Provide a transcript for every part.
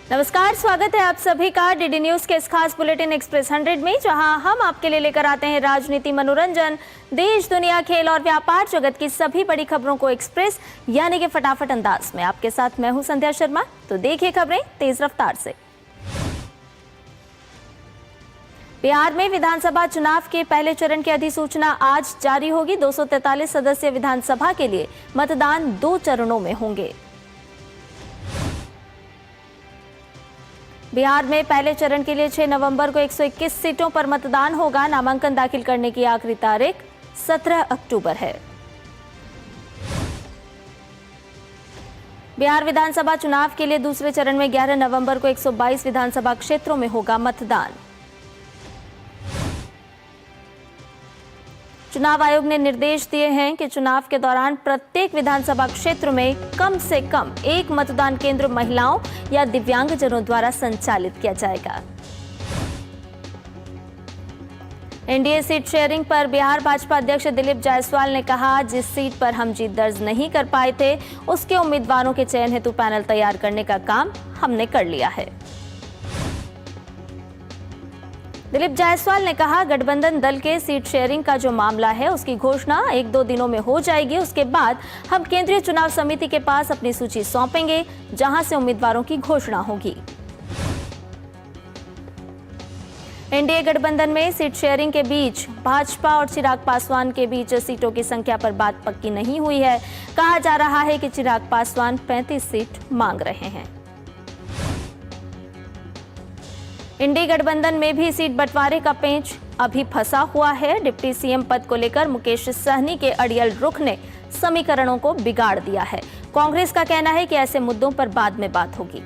नमस्कार, स्वागत है आप सभी का डीडी न्यूज के इस खास बुलेटिन एक्सप्रेस 100 में, जहां हम आपके लिए लेकर आते हैं राजनीति, मनोरंजन, देश दुनिया, खेल और व्यापार जगत की सभी बड़ी खबरों को एक्सप्रेस यानी कि फटाफट अंदाज में। आपके साथ मैं हूं संध्या शर्मा। तो देखिए खबरें तेज रफ्तार से। बिहार में विधानसभा चुनाव के पहले चरण की अधिसूचना आज जारी होगी। 243 सदस्यीय विधानसभा के लिए मतदान 2 चरणों में होंगे। बिहार में पहले चरण के लिए 6 नवंबर को 121 सीटों पर मतदान होगा। नामांकन दाखिल करने की आखिरी तारीख 17 अक्टूबर है। बिहार विधानसभा चुनाव के लिए दूसरे चरण में 11 नवंबर को 122 विधानसभा क्षेत्रों में होगा मतदान। चुनाव आयोग ने निर्देश दिए हैं कि चुनाव के दौरान प्रत्येक विधानसभा क्षेत्र में कम से कम 1 मतदान केंद्र महिलाओं या दिव्यांगजनों द्वारा संचालित किया जाएगा। एनडीए सीट शेयरिंग पर बिहार भाजपा अध्यक्ष दिलीप जायसवाल ने कहा, जिस सीट पर हम जीत दर्ज नहीं कर पाए थे उसके उम्मीदवारों के चयन हेतु पैनल तैयार करने का काम हमने कर लिया है। दिलीप जायसवाल ने कहा, गठबंधन दल के सीट शेयरिंग का जो मामला है उसकी घोषणा 1-2 दिनों में हो जाएगी। उसके बाद हम केंद्रीय चुनाव समिति के पास अपनी सूची सौंपेंगे, जहां से उम्मीदवारों की घोषणा होगी। एनडीए गठबंधन में सीट शेयरिंग के बीच भाजपा और चिराग पासवान के बीच सीटों की संख्या पर बात पक्की नहीं हुई है। कहा जा रहा है कि चिराग पासवान 35 सीट मांग रहे हैं। इंडी गठबंधन में भी सीट बंटवारे का पेंच अभी फंसा हुआ है। डिप्टी सीएम पद को लेकर मुकेश सहनी के अड़ियल रुख ने समीकरणों को बिगाड़ दिया है। कांग्रेस का कहना है कि ऐसे मुद्दों पर बाद में बात होगी।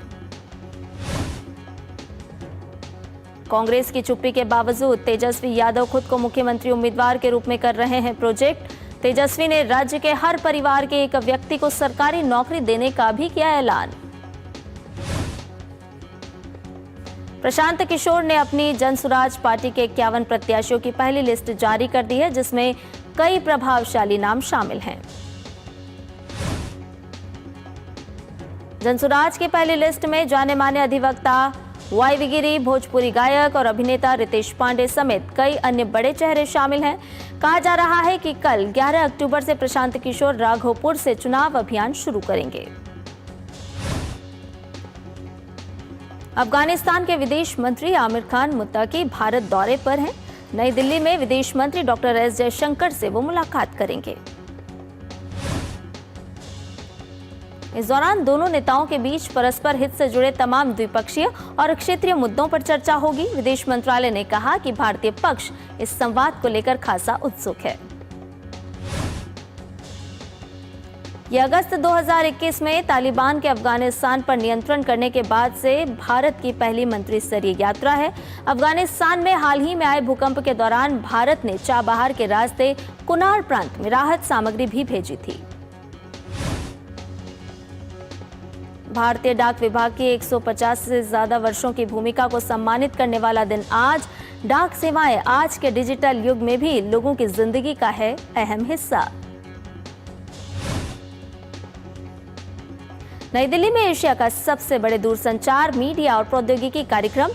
कांग्रेस की चुप्पी के बावजूद तेजस्वी यादव खुद को मुख्यमंत्री उम्मीदवार के रूप में कर रहे हैं प्रोजेक्ट। तेजस्वी ने राज्य के हर परिवार के एक व्यक्ति को सरकारी नौकरी देने का भी किया ऐलान। प्रशांत किशोर ने अपनी जनसुराज पार्टी के 51 प्रत्याशियों की पहली लिस्ट जारी कर दी है, जिसमें कई प्रभावशाली नाम शामिल हैं। जनसुराज की पहली लिस्ट में जाने माने अधिवक्ता वाई गिरी, भोजपुरी गायक और अभिनेता रितेश पांडे समेत कई अन्य बड़े चेहरे शामिल हैं। कहा जा रहा है कि कल 11 अक्टूबर से प्रशांत किशोर राघोपुर से चुनाव अभियान शुरू करेंगे। अफगानिस्तान के विदेश मंत्री आमिर खान मुत्तकी भारत दौरे पर हैं। नई दिल्ली में विदेश मंत्री डॉक्टर एस जयशंकर से वो मुलाकात करेंगे। इस दौरान दोनों नेताओं के बीच परस्पर हित से जुड़े तमाम द्विपक्षीय और क्षेत्रीय मुद्दों पर चर्चा होगी। विदेश मंत्रालय ने कहा कि भारतीय पक्ष इस संवाद को लेकर खासा उत्सुक है। यह अगस्त 2021 में तालिबान के अफगानिस्तान पर नियंत्रण करने के बाद से भारत की पहली मंत्रिस्तरीय यात्रा है। अफगानिस्तान में हाल ही में आए भूकंप के दौरान भारत ने चाबहार के रास्ते कुनार प्रांत में राहत सामग्री भी भेजी थी। भारतीय डाक विभाग की 150 से ज्यादा वर्षों की भूमिका को सम्मानित करने वाला दिन आज। डाक सेवाएं आज के डिजिटल युग में भी लोगों की जिंदगी का है अहम हिस्सा। नई दिल्ली में एशिया का सबसे बड़े दूरसंचार, मीडिया और प्रौद्योगिकी कार्यक्रम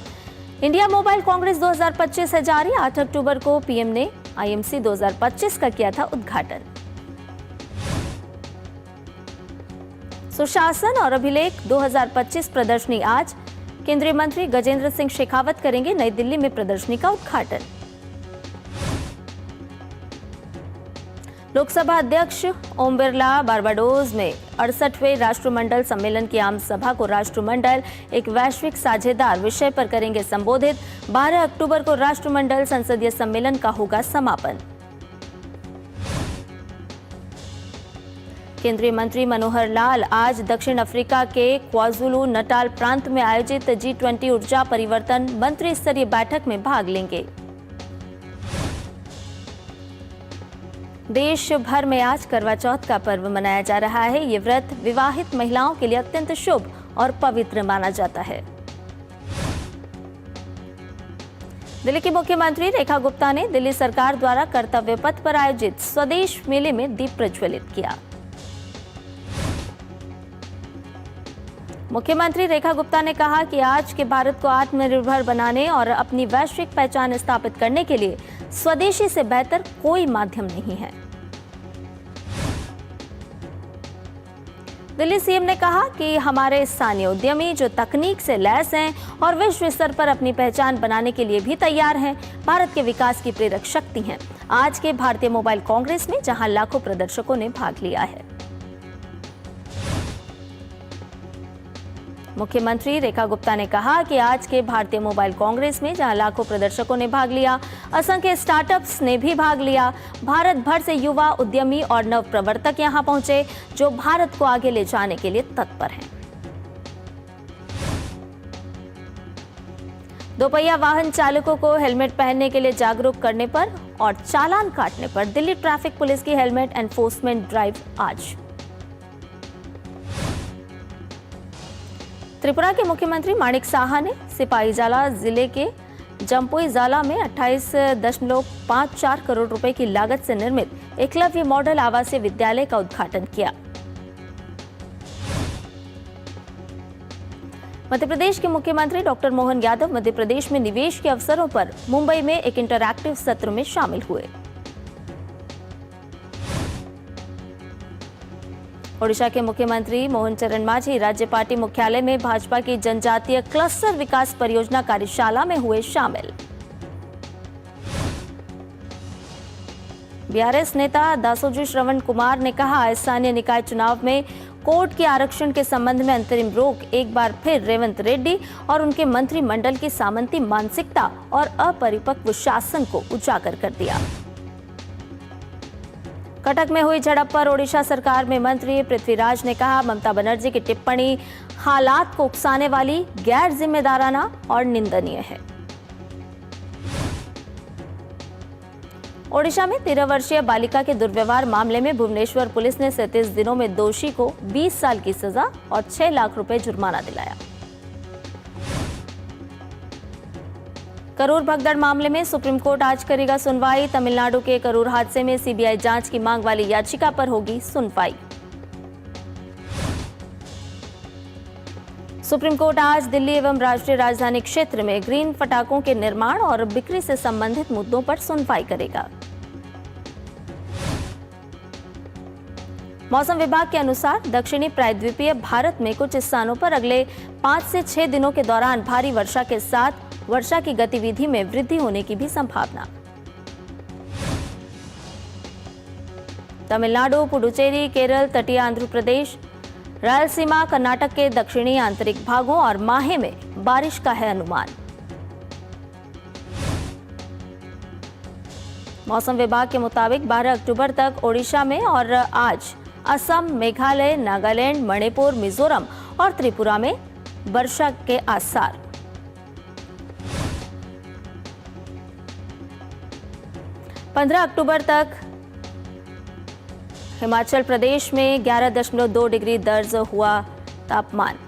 इंडिया मोबाइल कांग्रेस 2025 है जारी। 8 अक्टूबर को पीएम ने आईएमसी 2025 का किया था उद्घाटन। सुशासन और अभिलेख 2025 प्रदर्शनी आज। केंद्रीय मंत्री गजेंद्र सिंह शेखावत करेंगे नई दिल्ली में प्रदर्शनी का उद्घाटन। लोकसभा अध्यक्ष ओम बिरला बारबाडोस में 68वें राष्ट्रमंडल सम्मेलन की आम सभा को राष्ट्रमंडल एक वैश्विक साझेदार विषय पर करेंगे संबोधित। 12 अक्टूबर को राष्ट्रमंडल संसदीय सम्मेलन का होगा समापन। केंद्रीय मंत्री मनोहर लाल आज दक्षिण अफ्रीका के क्वाजुलू नटाल प्रांत में आयोजित G20 ऊर्जा परिवर्तन मंत्री स्तरीय बैठक में भाग लेंगे। देश भर में आज करवा चौथ का पर्व मनाया जा रहा है। ये व्रत विवाहित महिलाओं के लिए अत्यंत शुभ और पवित्र माना जाता है। दिल्ली की मुख्यमंत्री रेखा गुप्ता ने दिल्ली सरकार द्वारा कर्तव्य पथ पर आयोजित स्वदेश मेले में दीप प्रज्वलित किया। मुख्यमंत्री रेखा गुप्ता ने कहा कि आज के भारत को आत्मनिर्भर बनाने और अपनी वैश्विक पहचान स्थापित करने के लिए स्वदेशी से बेहतर कोई माध्यम नहीं है। दिल्ली सीएम ने कहा कि हमारे स्थानीय उद्यमी जो तकनीक से लैस हैं और विश्व स्तर पर अपनी पहचान बनाने के लिए भी तैयार हैं, भारत के विकास की प्रेरक शक्ति हैं। आज के भारतीय मोबाइल कांग्रेस में जहां लाखों प्रदर्शकों ने भाग लिया है। मुख्यमंत्री रेखा गुप्ता ने कहा कि आज के भारतीय मोबाइल कांग्रेस में जहां लाखों प्रदर्शकों ने भाग लिया, असंख्य स्टार्टअप्स ने भी भाग लिया। भारत भर से युवा उद्यमी और नवप्रवर्तक यहां पहुंचे जो भारत को आगे ले जाने के लिए तत्पर हैं। दोपहिया वाहन चालकों को हेलमेट पहनने के लिए जागरूक करने पर और चालान काटने पर दिल्ली ट्रैफिक पुलिस की हेलमेट एनफोर्समेंट ड्राइव आज। त्रिपुरा के मुख्यमंत्री माणिक साहा ने सिपाहीजाला जिले के जम्पुईजाला में 28.54 करोड़ रुपए की लागत से निर्मित एकलव्य मॉडल आवासीय विद्यालय का उद्घाटन किया। मध्य प्रदेश के मुख्यमंत्री डॉक्टर मोहन यादव मध्य प्रदेश में निवेश के अवसरों पर मुंबई में एक इंटरैक्टिव सत्र में शामिल हुए। ओडिशा के मुख्यमंत्री मोहन चरण मांझी राज्य पार्टी मुख्यालय में भाजपा की जनजातीय क्लस्टर विकास परियोजना कार्यशाला में हुए शामिल। बीआरएस नेता दासोजी श्रवण कुमार ने कहा, स्थानीय निकाय चुनाव में कोर्ट के आरक्षण के संबंध में अंतरिम रोक एक बार फिर रेवंत रेड्डी और उनके मंत्रिमंडल की सामंती मानसिकता और अपरिपक्व शासन को उजागर कर दिया। कटक में हुई झड़प पर ओडिशा सरकार में मंत्री पृथ्वीराज ने कहा, ममता बनर्जी की टिप्पणी हालात को उकसाने वाली, गैर जिम्मेदाराना और निंदनीय है। ओडिशा में 13 वर्षीय बालिका के दुर्व्यवहार मामले में भुवनेश्वर पुलिस ने 37 दिनों में दोषी को 20 साल की सजा और 6 लाख रुपए जुर्माना दिलाया। करूर भगदड़ मामले में सुप्रीम कोर्ट आज करेगा सुनवाई। तमिलनाडु के करूर हादसे में सीबीआई जांच की मांग वाली याचिका पर होगी सुनवाई। सुप्रीम कोर्ट आज दिल्ली एवं राष्ट्रीय राजधानी क्षेत्र में ग्रीन पटाखों के निर्माण और बिक्री से संबंधित मुद्दों पर सुनवाई करेगा। मौसम विभाग के अनुसार दक्षिणी प्रायद्वीपीय भारत में कुछ स्थानों पर अगले 5 से 6 दिनों के दौरान भारी वर्षा के साथ वर्षा की गतिविधि में वृद्धि होने की भी संभावना। तमिलनाडु, पुडुचेरी, केरल, तटीय आंध्र प्रदेश, रायलसीमा, कर्नाटक के दक्षिणी आंतरिक भागों और माहे में बारिश का है अनुमान। मौसम विभाग के मुताबिक 12 अक्टूबर तक ओडिशा में और आज असम, मेघालय, नागालैंड, मणिपुर, मिजोरम और त्रिपुरा में वर्षा के आसार। 15 अक्टूबर तक हिमाचल प्रदेश में 11.2 डिग्री दर्ज हुआ तापमान।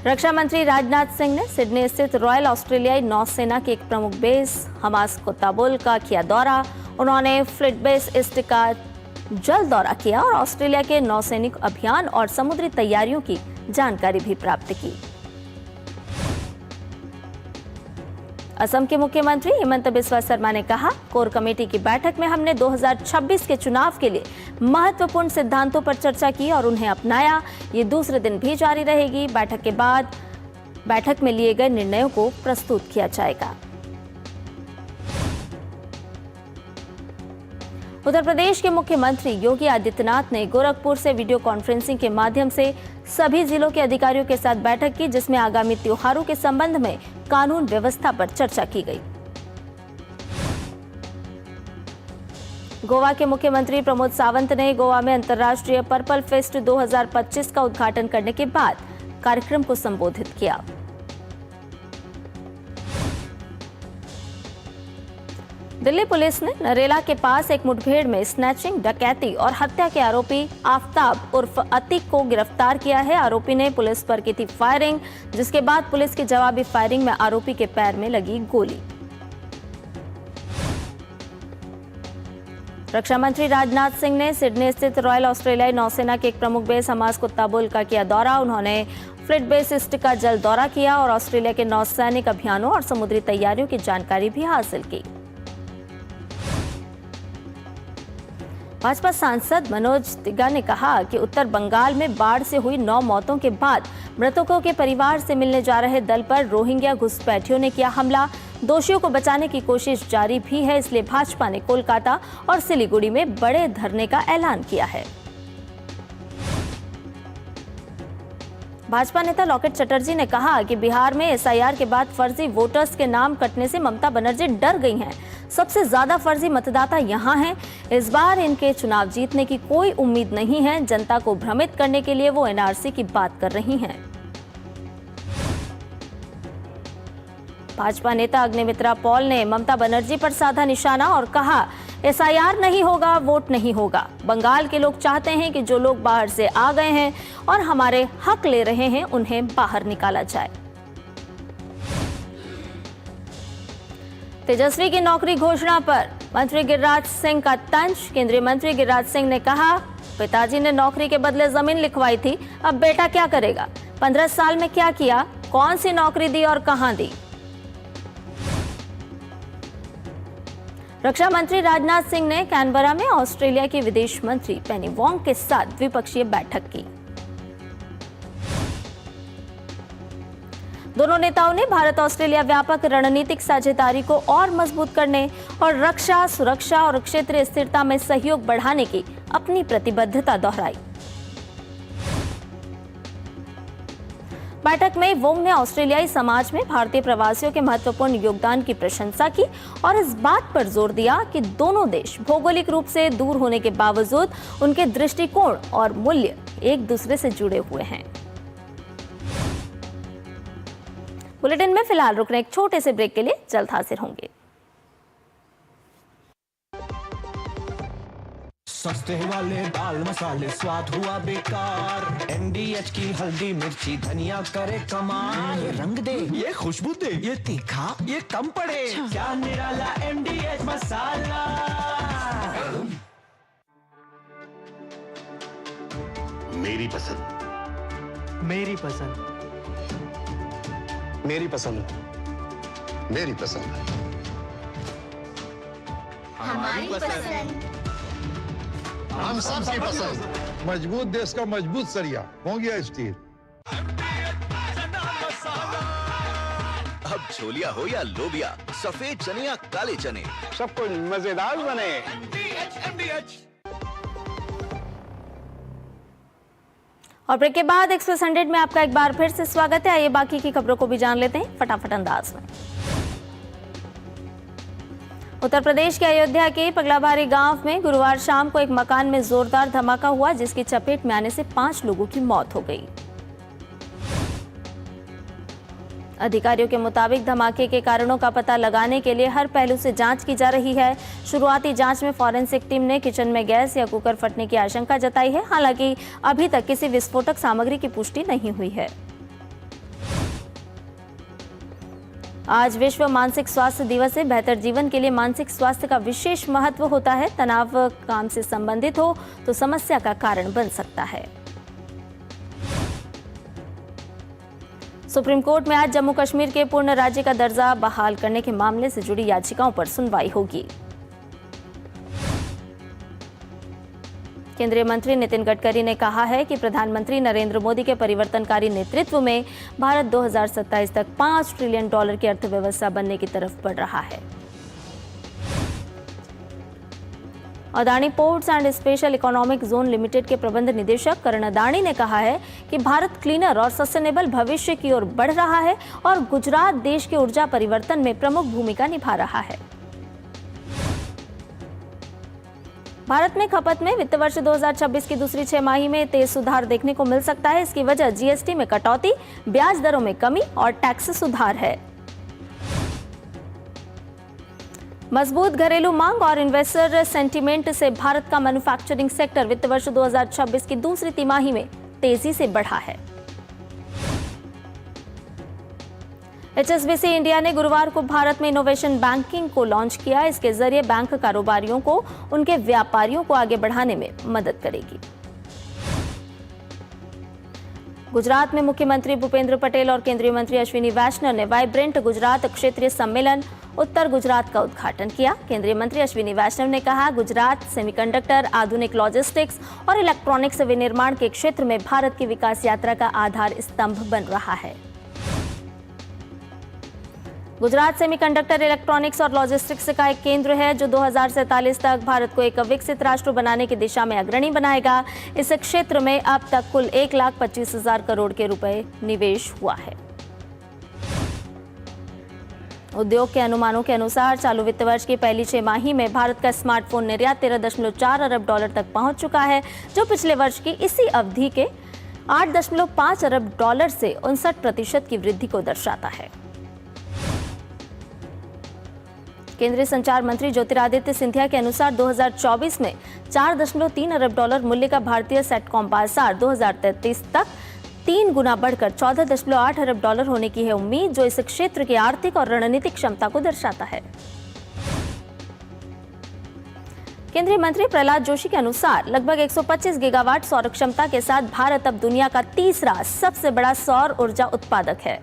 रक्षा मंत्री राजनाथ सिंह ने सिडनी स्थित रॉयल ऑस्ट्रेलियाई नौसेना की एक प्रमुख बेस हमास कोत्ताबुल का किया दौरा। उन्होंने फ्लीट बेस ईस्ट का जल दौरा किया और ऑस्ट्रेलिया के नौसैनिक अभियान और समुद्री तैयारियों की जानकारी भी प्राप्त की। असम के मुख्यमंत्री हिमंत बिस्वा शर्मा ने कहा, कोर कमेटी की बैठक में हमने 2026 के चुनाव के लिए महत्वपूर्ण सिद्धांतों पर चर्चा की और उन्हें अपनाया। ये दूसरे दिन भी जारी रहेगी। बैठक के बाद बैठक में लिए गए निर्णयों को प्रस्तुत किया जाएगा। उत्तर प्रदेश के मुख्यमंत्री योगी आदित्यनाथ ने गोरखपुर से वीडियो कॉन्फ्रेंसिंग के माध्यम से सभी जिलों के अधिकारियों के साथ बैठक की, जिसमें आगामी त्योहारों के संबंध में कानून व्यवस्था पर चर्चा की गई। गोवा के मुख्यमंत्री प्रमोद सावंत ने गोवा में अंतर्राष्ट्रीय पर्पल फेस्ट 2025 का उद्घाटन करने के बाद कार्यक्रम को संबोधित किया। दिल्ली पुलिस ने नरेला के पास एक मुठभेड़ में स्नैचिंग, डकैती और हत्या के आरोपी आफ्ताब उर्फ अतीक को गिरफ्तार किया है। आरोपी ने पुलिस पर की थी फायरिंग, जिसके बाद पुलिस की जवाबी फायरिंग में आरोपी के पैर में लगी गोली। रक्षा मंत्री राजनाथ सिंह ने सिडनी स्थित रॉयल ऑस्ट्रेलियाई नौसेना के एक प्रमुख बेस हमास कुत्ताबुल का किया दौरा। उन्होंने फ्लीट बेस ईस्ट का जल दौरा किया और ऑस्ट्रेलिया के नौसैनिक अभियानों और समुद्री तैयारियों की जानकारी भी हासिल की। भाजपा सांसद मनोज तिग्गा ने कहा कि उत्तर बंगाल में बाढ़ से हुई 9 मौतों के बाद मृतकों के परिवार से मिलने जा रहे दल पर रोहिंग्या घुसपैठियों ने किया हमला। दोषियों को बचाने की कोशिश जारी भी है, इसलिए भाजपा ने कोलकाता और सिलीगुड़ी में बड़े धरने का ऐलान किया है। भाजपा नेता लॉकेट चटर्जी ने कहा कि बिहार में एसआईआर के बाद फर्जी वोटर्स के नाम कटने से ममता बनर्जी डर गई हैं। सबसे ज्यादा फर्जी मतदाता यहां हैं। इस बार इनके चुनाव जीतने की कोई उम्मीद नहीं है। जनता को भ्रमित करने के लिए वो एनआरसी की बात कर रही हैं। भाजपा नेता अग्निमित्रा पॉल ने ममता बनर्जी पर साधा निशाना और कहा, एसआईआर नहीं होगा, वोट नहीं होगा। बंगाल के लोग चाहते हैं कि जो लोग बाहर से आ गए हैं और हमारे हक ले रहे हैं, उन्हें बाहर निकाला जाए। तेजस्वी की नौकरी घोषणा पर मंत्री गिरिराज सिंह का तंज। केंद्रीय मंत्री गिरिराज सिंह ने कहा, पिताजी ने नौकरी के बदले जमीन लिखवाई थी, अब बेटा क्या करेगा? 15 साल में क्या किया? कौन सी नौकरी दी और कहां दी? रक्षा मंत्री राजनाथ सिंह ने कैनबरा में ऑस्ट्रेलिया के विदेश मंत्री पेनी वोंग के साथ द्विपक्षीय बैठक की। दोनों नेताओं ने भारत ऑस्ट्रेलिया व्यापक रणनीतिक साझेदारी को और मजबूत करने और रक्षा, सुरक्षा और क्षेत्रीय स्थिरता में सहयोग बढ़ाने की अपनी प्रतिबद्धता दोहराई। बैठक में वोंग ने ऑस्ट्रेलियाई समाज में भारतीय प्रवासियों के महत्वपूर्ण योगदान की प्रशंसा की और इस बात पर जोर दिया कि दोनों देश भौगोलिक रूप से दूर होने के बावजूद उनके दृष्टिकोण और मूल्य एक दूसरे से जुड़े हुए हैं। बुलेटिन में फिलहाल रुकने एक छोटे से ब्रेक के लिए जल्द हाजिर होंगे। सस्ते वाले दाल मसाले स्वाद हुआ बेकार। एमडीएच की हल्दी मिर्ची धनिया करे कमाल। ये रंग दे, ये खुशबू दे, ये तीखा, ये कम पड़े। क्या निराला एमडीएच मसाला। मेरी पसंद, मेरी पसंद, मेरी पसंद, मेरी पसंद, हमारी पसंद, हम सबकी पसंद। मजबूत देश का मजबूत सरिया हो गया स्टील। अब छोलिया हो या लोबिया, सफेद चने या काले चने, सब कुछ मजेदार बने। और ब्रेक के बाद एक्सप्रेस 100 में आपका एक बार फिर से स्वागत है। आइए बाकी की खबरों को भी जान लेते हैं फटाफट अंदाज में। उत्तर प्रदेश के अयोध्या के पगलाबारी गांव में गुरुवार शाम को एक मकान में जोरदार धमाका हुआ, जिसकी चपेट में आने से 5 लोगों की मौत हो गई। अधिकारियों के मुताबिक धमाके के कारणों का पता लगाने के लिए हर पहलू से जांच की जा रही है। शुरुआती जांच में फॉरेंसिक टीम ने किचन में गैस या कुकर फटने की आशंका जताई है। हालांकि अभी तक किसी विस्फोटक सामग्री की पुष्टि नहीं हुई है। आज विश्व मानसिक स्वास्थ्य दिवस है। बेहतर जीवन के लिए मानसिक स्वास्थ्य का विशेष महत्व होता है। तनाव काम से संबंधित हो तो समस्या का कारण बन सकता है। सुप्रीम कोर्ट में आज जम्मू कश्मीर के पूर्ण राज्य का दर्जा बहाल करने के मामले से जुड़ी याचिकाओं पर सुनवाई होगी। केंद्रीय मंत्री नितिन गडकरी ने कहा है कि प्रधानमंत्री नरेंद्र मोदी के परिवर्तनकारी नेतृत्व में भारत 2027 तक $5 ट्रिलियन की अर्थव्यवस्था बनने की तरफ बढ़ रहा है। Adani ports and special economic zone limited के प्रबंध निदेशक करण अदानी ने कहा है कि भारत क्लीनर और सस्टेनेबल भविष्य की ओर बढ़ रहा है और गुजरात देश के ऊर्जा परिवर्तन में प्रमुख भूमिका निभा रहा है। भारत में खपत में वित्त वर्ष 2026 की दूसरी छमाही में तेज सुधार देखने को मिल सकता है। इसकी वजह जीएसटी में कटौती, ब्याज दरों में कमी और टैक्स सुधार है। मजबूत घरेलू मांग और इन्वेस्टर सेंटीमेंट से भारत का मैन्युफैक्चरिंग सेक्टर वित्त वर्ष 2026 की दूसरी तिमाही में तेजी से बढ़ा है। HSBC इंडिया ने गुरुवार को भारत में इनोवेशन बैंकिंग को लॉन्च किया। इसके जरिए बैंक कारोबारियों को उनके व्यापारियों को आगे बढ़ाने में मदद करेगी। गुजरात में मुख्यमंत्री भूपेंद्र पटेल और केंद्रीय मंत्री अश्विनी वैष्णव ने वाइब्रेंट गुजरात क्षेत्रीय सम्मेलन उत्तर गुजरात का उद्घाटन किया। केंद्रीय मंत्री अश्विनी वैष्णव ने कहा, गुजरात सेमीकंडक्टर, आधुनिक लॉजिस्टिक्स और इलेक्ट्रॉनिक्स विनिर्माण के क्षेत्र में भारत की विकास यात्रा का आधार स्तंभ बन रहा है। गुजरात सेमीकंडक्टर, इलेक्ट्रॉनिक्स और लॉजिस्टिक्स का एक केंद्र है जो 2047 तक भारत को एक विकसित राष्ट्र बनाने की दिशा में अग्रणी बनाएगा। इस क्षेत्र में अब तक कुल 1,25,000 करोड़ के रुपए निवेश हुआ है। उद्योग के अनुमानों के अनुसार चालू वित्त वर्ष की पहली 6 माही में भारत का स्मार्टफोन निर्यात $13.4 अरब तक पहुंच चुका है, जो पिछले वर्ष की इसी अवधि के $8.5 अरब से 59% की वृद्धि को दर्शाता है। केंद्रीय संचार मंत्री ज्योतिरादित्य सिंधिया के अनुसार 2024 में $4.3 अरब मूल्य का भारतीय सेटकॉम बाजार 2033 तक 3 गुना बढ़कर $14.8 अरब होने की है उम्मीद, जो इस क्षेत्र की आर्थिक और रणनीतिक क्षमता को दर्शाता है। केंद्रीय मंत्री प्रहलाद जोशी के अनुसार लगभग 125 गीगावाट सौर क्षमता के साथ भारत अब दुनिया का तीसरा सबसे बड़ा सौर ऊर्जा उत्पादक है।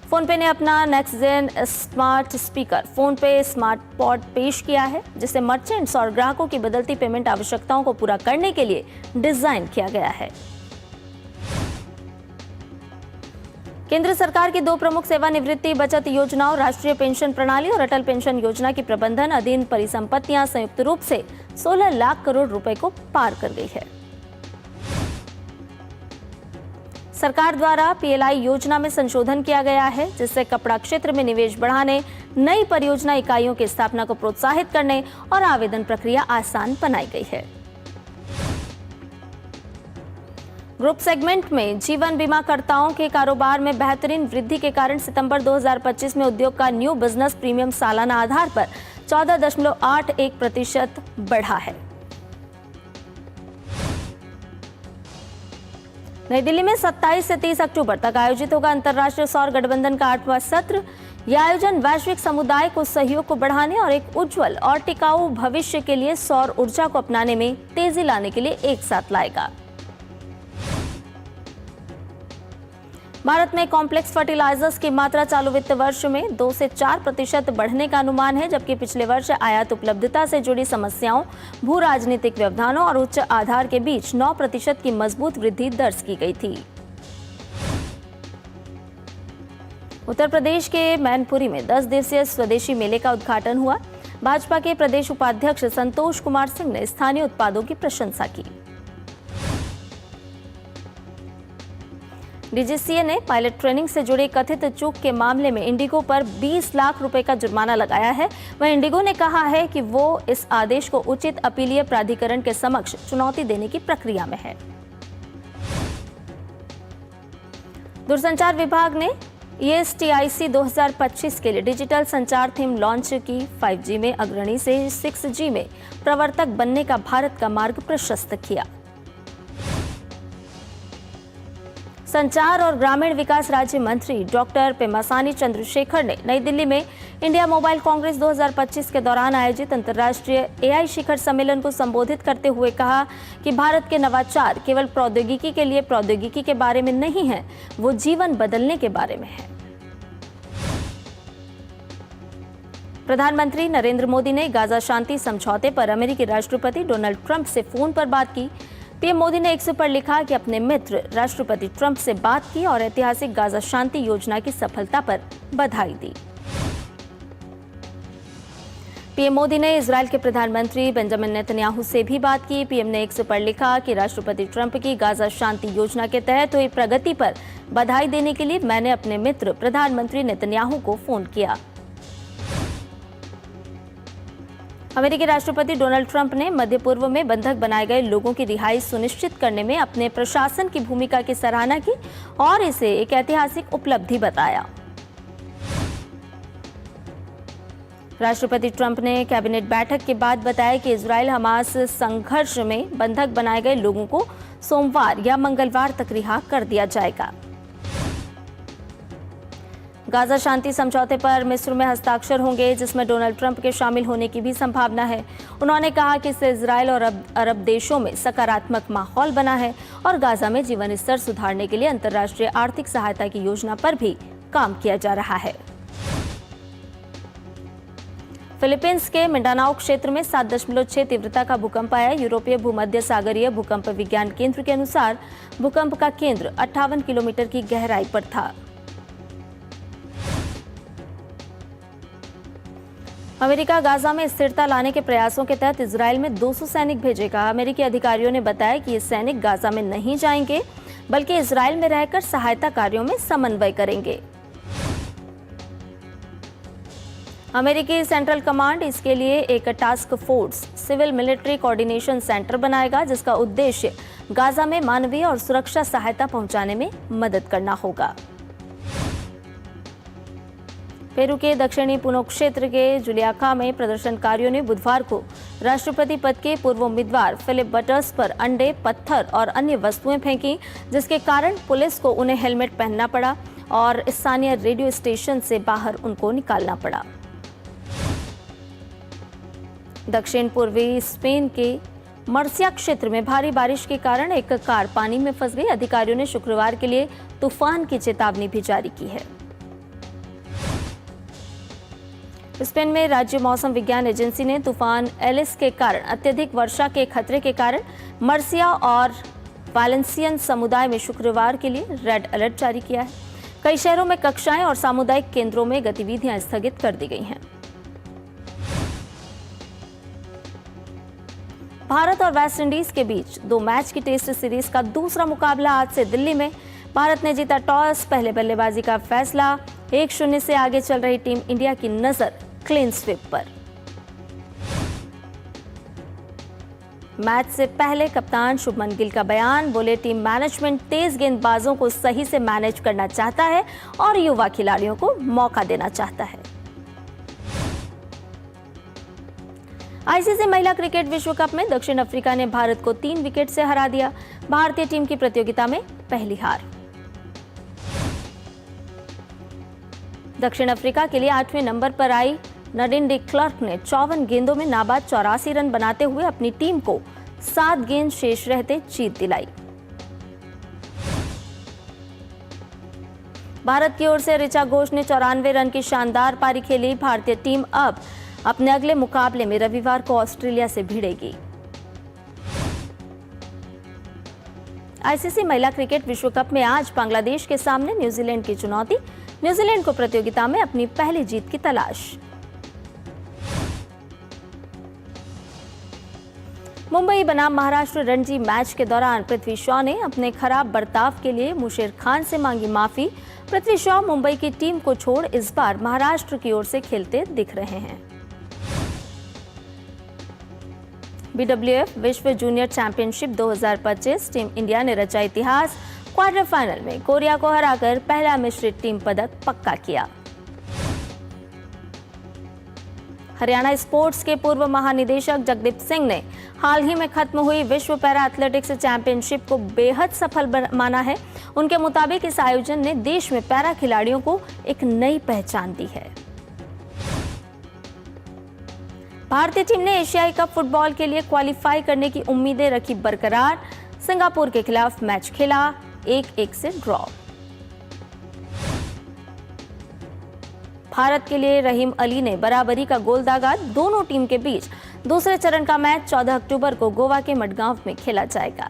फोनपे ने अपना next gen smart speaker PhonePe smart pod पेश किया है, जिसे मर्चेंट्स और ग्राहकों की बदलती पेमेंट आवश्यकताओं को पूरा करने के लिए डिजाइन किया गया है। केंद्र सरकार की 2 प्रमुख सेवानिवृत्ति बचत योजनाओं राष्ट्रीय पेंशन प्रणाली और अटल पेंशन योजना की प्रबंधन अधीन परिसंपत्तियां संयुक्त रूप से 16 लाख करोड़ रुपए को पार कर गई है। सरकार द्वारा पीएलआई योजना में संशोधन किया गया है, जिससे कपड़ा क्षेत्र में निवेश बढ़ाने, नई परियोजना इकाइयों की स्थापना को प्रोत्साहित करने और आवेदन प्रक्रिया आसान बनाई गई है। ग्रुप सेगमेंट में जीवन बीमाकर्ताओं के कारोबार में बेहतरीन वृद्धि के कारण सितंबर 2025 में उद्योग का न्यू बिजनेस प्रीमियम सालाना आधार पर 14.81% बढ़ा है। नई दिल्ली में 27 से 30 अक्टूबर तक आयोजित होगा अंतर्राष्ट्रीय सौर गठबंधन का 8वां सत्र। यह आयोजन वैश्विक समुदाय को सहयोग को बढ़ाने और एक उज्जवल और टिकाऊ भविष्य के लिए सौर ऊर्जा को अपनाने में तेजी लाने के लिए एक साथ लाएगा। भारत में कॉम्प्लेक्स फर्टिलाइजर्स की मात्रा चालू वित्त वर्ष में 2 से 4% बढ़ने का अनुमान है, जबकि पिछले वर्ष आयात उपलब्धता से जुड़ी समस्याओं, भू राजनीतिक व्यवधानों और उच्च आधार के बीच 9% की मजबूत वृद्धि दर्ज की गई थी। उत्तर प्रदेश के मैनपुरी में 10 दिवसीय स्वदेशी मेले का उद्घाटन हुआ। भाजपा के प्रदेश उपाध्यक्ष संतोष कुमार सिंह ने स्थानीय उत्पादों की प्रशंसा की। डीजीसीए ने पायलट ट्रेनिंग से जुड़े कथित चूक के मामले में इंडिगो पर 20 लाख रुपए का जुर्माना लगाया है। वहीं इंडिगो ने कहा है कि वो इस आदेश को उचित अपीलीय प्राधिकरण के समक्ष चुनौती देने की प्रक्रिया में है। दूरसंचार विभाग ने ESTIC 2025 के लिए डिजिटल संचार थीम लॉन्च की। 5G में अग्रणी से 6G में प्रवर्तक बनने का भारत का मार्ग प्रशस्त किया। संचार और ग्रामीण विकास राज्य मंत्री डॉक्टर पेमासानी चंद्रशेखर ने नई दिल्ली में इंडिया मोबाइल कांग्रेस 2025 के दौरान आयोजित अंतर्राष्ट्रीय AI शिखर सम्मेलन को संबोधित करते हुए कहा कि भारत के नवाचार केवल प्रौद्योगिकी के लिए प्रौद्योगिकी के बारे में नहीं है, वो जीवन बदलने के बारे में है। प्रधानमंत्री नरेंद्र मोदी ने गाजा शांति समझौते पर अमेरिकी राष्ट्रपति डोनाल्ड ट्रंप से फोन पर बात की। पीएम मोदी ने एक्स पर लिखा कि अपने मित्र राष्ट्रपति ट्रंप से बात की और ऐतिहासिक गाजा शांति योजना की सफलता पर बधाई दी। पीएम मोदी ने इजरायल के प्रधानमंत्री बेंजामिन नेतन्याहू से भी बात की। पीएम ने एक्स पर लिखा कि राष्ट्रपति ट्रंप की गाजा शांति योजना के तहत हुई प्रगति पर बधाई देने के लिए मैंने अपने मित्र प्रधानमंत्री नेतन्याहू को फोन किया। अमेरिकी राष्ट्रपति डोनाल्ड ट्रंप ने मध्य पूर्व में बंधक बनाए गए लोगों की रिहाई सुनिश्चित करने में अपने प्रशासन की भूमिका की सराहना की और इसे एक ऐतिहासिक उपलब्धि बताया। राष्ट्रपति ट्रंप ने कैबिनेट बैठक के बाद बताया कि इजरायल हमास संघर्ष में बंधक बनाए गए लोगों को सोमवार या मंगलवार तक रिहा कर दिया जाएगा। गाजा शांति समझौते पर मिस्र में हस्ताक्षर होंगे, जिसमें डोनाल्ड ट्रंप के शामिल होने की भी संभावना है। उन्होंने कहा कि इससे इजरायल और अरब देशों में सकारात्मक माहौल बना है और गाजा में जीवन स्तर सुधारने के लिए अंतर्राष्ट्रीय आर्थिक सहायता की योजना पर भी काम किया जा रहा है। फिलीपींस के मिंडानाओ क्षेत्र में 7.6 तीव्रता का भूकंप आया। यूरोपीय भूमध्य सागरीय भूकंप विज्ञान केंद्र के अनुसार भूकंप का केंद्र 58 किलोमीटर की गहराई पर था। अमेरिका गाजा में स्थिरता लाने के प्रयासों के तहत इजरायल में 200 सैनिक भेजेगा। अमेरिकी अधिकारियों ने बताया कि ये सैनिक गाजा में नहीं जाएंगे, बल्कि इजरायल में रहकर सहायता कार्यों में समन्वय करेंगे। अमेरिकी सेंट्रल कमांड इसके लिए एक task force civil military coordination centre बनाएगा, जिसका उद्देश्य गाजा में मानवीय और सुरक्षा सहायता पहुंचाने में मदद करना होगा। पेरू के दक्षिणी पुनो क्षेत्र के जुलियाका में प्रदर्शनकारियों ने बुधवार को राष्ट्रपति पद के पूर्व उम्मीदवार फिलिप बटर्स पर अंडे, पत्थर और अन्य वस्तुएं फेंकी, जिसके कारण पुलिस को उन्हें हेलमेट पहनना पड़ा और स्थानीय रेडियो स्टेशन से बाहर उनको निकालना पड़ा। दक्षिण पूर्वी स्पेन के मर्सिया क्षेत्र में भारी बारिश के कारण एक कार पानी में फंस गई। अधिकारियों ने शुक्रवार के लिए तूफान की चेतावनी भी जारी की है। स्पेन में राज्य मौसम विज्ञान एजेंसी ने तूफान एलिस के कारण अत्यधिक वर्षा के खतरे के कारण मर्सिया और वालेंसियन समुदाय में शुक्रवार के लिए रेड अलर्ट जारी किया है। कई शहरों में कक्षाएं और सामुदायिक केंद्रों में गतिविधियां स्थगित कर दी गई हैं। भारत और वेस्टइंडीज के बीच 2 मैच की टेस्ट सीरीज का दूसरा मुकाबला आज से दिल्ली में। भारत ने जीता टॉस, पहले बल्लेबाजी का फैसला। 1-0 से आगे चल रही टीम इंडिया की नजर क्लीन स्वीप पर। मैच से पहले कप्तान शुभमन गिल का बयान, बोले टीम मैनेजमेंट तेज गेंदबाजों को सही से मैनेज करना चाहता है और युवा खिलाड़ियों को मौका देना चाहता है। आईसीसी महिला क्रिकेट विश्व कप में दक्षिण अफ्रीका ने भारत को 3 विकेट से हरा दिया। भारतीय टीम की प्रतियोगिता में पहली हार। दक्षिण अफ्रीका के लिए 8वें नंबर पर आई नडिन डी क्लर्क ने 54 गेंदों में नाबाद 84 रन बनाते हुए अपनी टीम को 7 गेंद शेष रहते जीत दिलाई। भारत की ओर से ऋचा घोष ने 94 रन की शानदार पारी खेली। भारतीय टीम अब अपने अगले मुकाबले में रविवार को ऑस्ट्रेलिया से भिड़ेगी। आईसीसी महिला क्रिकेट विश्व कप में आज बांग्लादेश के सामने न्यूजीलैंड की चुनौती। न्यूजीलैंड को प्रतियोगिता में अपनी पहली जीत की तलाश। मुंबई बनाम महाराष्ट्र रणजी मैच के दौरान पृथ्वी शॉ ने अपने खराब बर्ताव के लिए मुशीर खान से मांगी माफी। पृथ्वी शॉ मुंबई की टीम को छोड़ इस बार महाराष्ट्र की ओर से खेलते दिख रहे हैं। बीडब्ल्यूएफ विश्व जूनियर चैंपियनशिप 2025 टीम इंडिया ने रचा इतिहास। क्वार्टर फाइनल में कोरिया को हराकर पहला मिश्रित टीम पदक पक्का किया। हरियाणा स्पोर्ट्स के पूर्व महानिदेशक जगदीप सिंह ने हाल ही में खत्म हुई विश्व पैरा एथलेटिक्स चैंपियनशिप को बेहद सफल माना है। उनके मुताबिक इस आयोजन ने देश में पैरा खिलाड़ियों को एक नई पहचान दी है। भारतीय टीम ने एशियाई कप फुटबॉल के लिए क्वालिफाई करने की उम्मीदें रखी बरकरार। सिंगापुर के खिलाफ मैच खेला, 1-1 से ड्रॉ। भारत के लिए रहीम अली ने बराबरी का गोल दागा। दोनों टीम के बीच दूसरे चरण का मैच 14 अक्टूबर को गोवा के मडगांव में खेला जाएगा।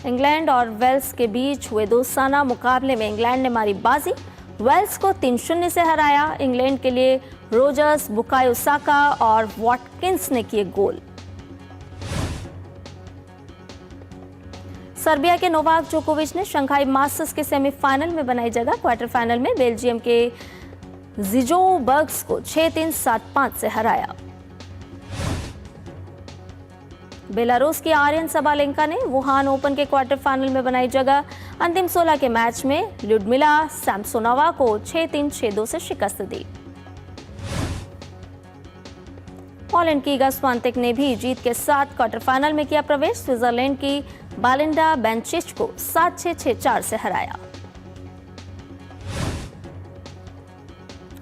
इंग्लैंड और वेल्स के बीच हुए दोस्ताना मुकाबले में इंग्लैंड ने मारी बाजी, वेल्स को 3-0 से हराया। इंग्लैंड के लिए रोजर्स, बुकायो साका और वॉटकिंस ने किए गोल। सर्बिया के नोवाक जोकोविच ने शंघाई मास्टर्स के सेमीफाइनल में बनाई जगह। क्वार्टर फाइनल में बेल्जियम के जिजो बर्ग्स को 6-3, 7-5 से हराया। बेलारूस की आर्यन सबालेंका ने वुहान ओपन के क्वार्टर फाइनल में बनाई जगह। अंतिम 16 के मैच में ल्यूडमिला सैमसोनोवा को 6-3, 6-2 से शिकस्त दी। पोलैंड की इगा स्वांतेक ने भी जीत के साथ क्वार्टर फाइनल में किया प्रवेश। स्विट्जरलैंड की बालिंडा बेंचिच को 7-6, 6-4 से हराया।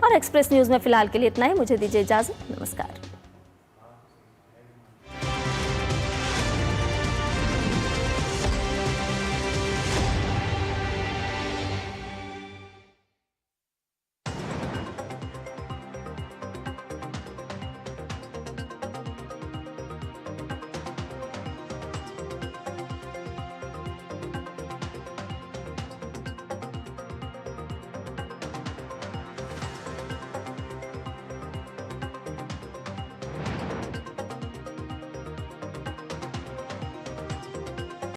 और एक्सप्रेस न्यूज में फिलहाल के लिए इतना ही। मुझे दीजिए इजाजत। नमस्कार।